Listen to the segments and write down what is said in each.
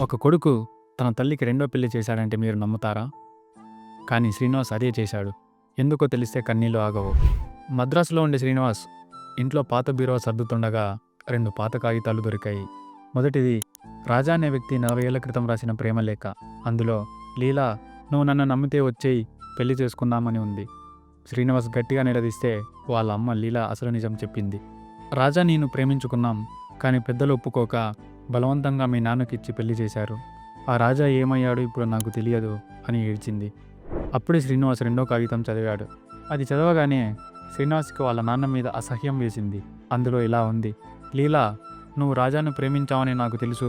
ఒక కొడుకు తన తల్లికి రెండో పెళ్లి చేశాడంటే మీరు నమ్ముతారా? కానీ శ్రీనివాస్ అదే చేశాడు. ఎందుకో తెలిస్తే కన్నీళ్లు ఆగవు. మద్రాసులో ఉండే శ్రీనివాస్ ఇంట్లో పాత బీరువా సర్దుతుండగా 2 పాత కాగితాలు దొరికాయి. మొదటిది రాజా అనే వ్యక్తి 40 ఏళ్ల క్రితం రాసిన ప్రేమలేఖ. అందులో లీలా, నువ్వు నన్ను నమ్మితే వచ్చేయి, పెళ్లి చేసుకుందామని ఉంది. శ్రీనివాస్ గట్టిగా నిలదీస్తే వాళ్ళ అమ్మ లీలా అసలు నిజం చెప్పింది. రాజా నేను ప్రేమించుకున్నాం, కానీ పెద్దలు ఒప్పుకోక బలవంతంగా మీ నాన్నకిచ్చి పెళ్లి చేశారు. ఆ రాజా ఏమయ్యాడో ఇప్పుడు నాకు తెలియదు అని ఏడ్చింది. అప్పుడే శ్రీనివాస్ రెండో కాగితం చదివాడు. అది చదవగానే శ్రీనివాస్కి వాళ్ళ నాన్న మీద అసహ్యం వేసింది. అందులో ఇలా ఉంది: లీలా, నువ్వు రాజాను ప్రేమించావని నాకు తెలుసు,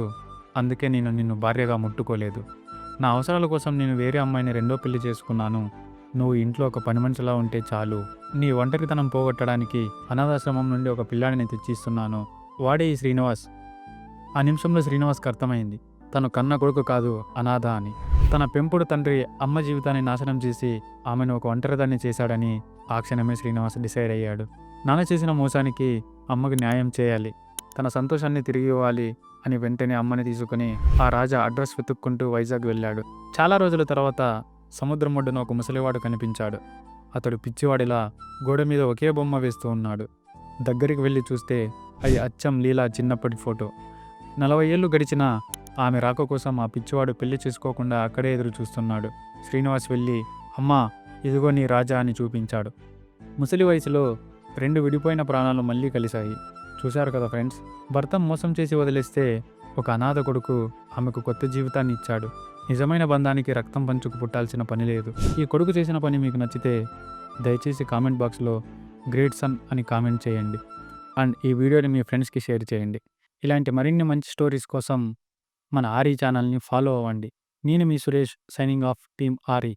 అందుకే నేను నిన్ను భార్యగా ముట్టుకోలేదు. నా అవసరాల కోసం నేను వేరే అమ్మాయిని రెండో పెళ్లి చేసుకున్నాను. నువ్వు ఇంట్లో ఒక పని మనిషిలా ఉంటే చాలు. నీ ఒంటరితనం పోగొట్టడానికి అనాథాశ్రమం నుండి ఒక పిల్లాడిని తెచ్చిస్తున్నాను. వాడే ఈ శ్రీనివాస్. ఆ నిమిషంలో శ్రీనివాస్కి అర్థమైంది, తను కన్న కొడుకు కాదు, అనాథ అని. తన పెంపుడు తండ్రి అమ్మ జీవితాన్ని నాశనం చేసి ఆమెను ఒక ఒంటరిదాన్ని చేశాడని ఆ క్షణమే శ్రీనివాస్ డిసైడ్ అయ్యాడు. నాన్న చేసిన మోసానికి అమ్మకు న్యాయం చేయాలి, తన సంతోషాన్ని తిరిగి ఇవ్వాలి అని వెంటనే అమ్మని తీసుకుని ఆ రాజా అడ్రస్ వెతుక్కుంటూ వైజాగ్ వెళ్ళాడు. చాలా రోజుల తర్వాత సముద్రం ఒడ్డున ఒక ముసలివాడు కనిపించాడు. అతడు పిచ్చివాడిలా గోడ మీద ఒకే బొమ్మ వేస్తూ ఉన్నాడు. దగ్గరికి వెళ్ళి చూస్తే అది అచ్చం లీలా చిన్నప్పటి ఫోటో. 40 ఏళ్ళు గడిచినా ఆమె రాక కోసం ఆ పిచ్చివాడు పెళ్లి చేసుకోకుండా అక్కడే ఎదురు చూస్తున్నాడు. శ్రీనివాస్ వెళ్ళి, అమ్మా, ఇదిగో నీ రాజా అని చూపించాడు. ముసలి వయసులో 2 విడిపోయిన ప్రాణాలు మళ్ళీ కలిశాయి. చూశారు కదా ఫ్రెండ్స్, భర్త మోసం చేసి వదిలేస్తే ఒక అనాథ కొడుకు ఆమెకు కొత్త జీవితాన్ని ఇచ్చాడు. నిజమైన బంధానికి రక్తం పంచుకు పుట్టాల్సిన పని లేదు. ఈ కొడుకు చేసిన పని మీకు నచ్చితే దయచేసి కామెంట్ బాక్స్లో గ్రేట్ సన్ అని కామెంట్ చేయండి. అండ్ ఈ వీడియోని మీ ఫ్రెండ్స్కి షేర్ చేయండి. ఇలాంటి మరిన్ని మంచి స్టోరీస్ కోసం మన ఆర్ఈ ఛానల్ని ఫాలో అవ్వండి. నేను మీ Suresh, signing off, team RE.